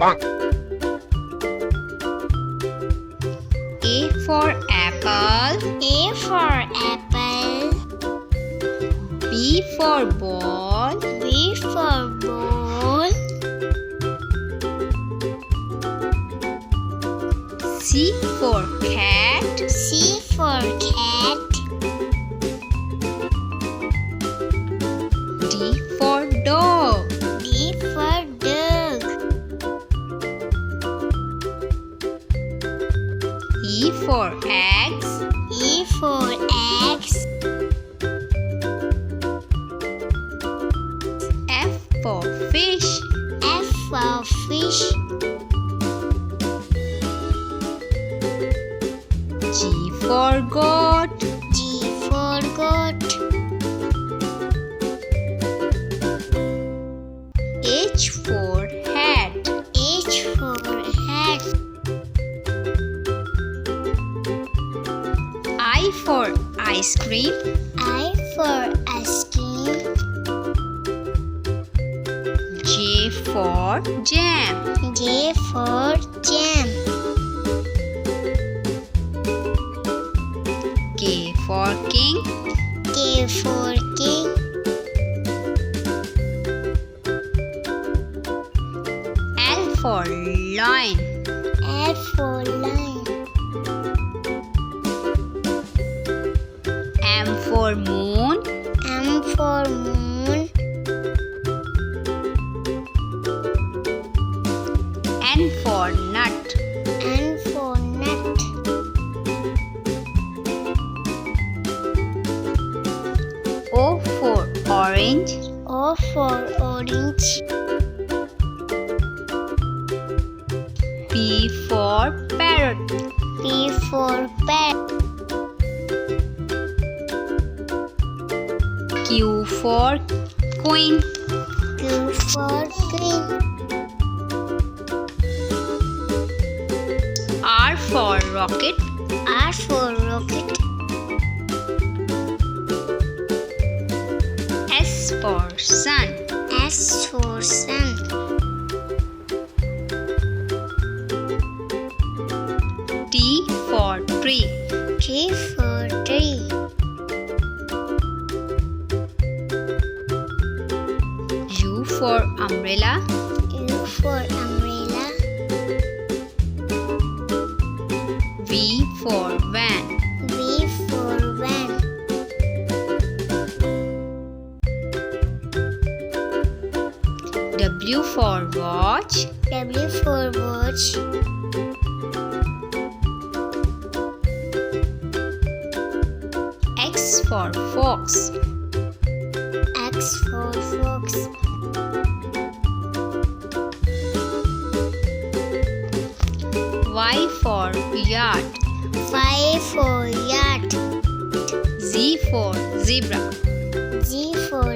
A for apple. A for apple. B for ball. B for ball. C for cat. C for cat. D for dog. D for dog. E for eggs. E for eggs. F for fish. F for fish. G for goat. G for goat. H for hat. H for hat. I for ice cream. I for ice cream. J for jam. J for jam. K for king. K for king. L for lion. L for lion. M for moon. M for moon. N for nut. N for nut. O for orange. O for orange. P for parrot. P for parrot. Q for queen. Q for queen. R for rocket. R for rocket. S for sun. S for sun. T for tree. T for tree. U for umbrella. U for umbrella. V for van. V for van. W for watch. W for watch. X for fox. X for fox. Y for yard. Y for yacht. Z for zebra. Z for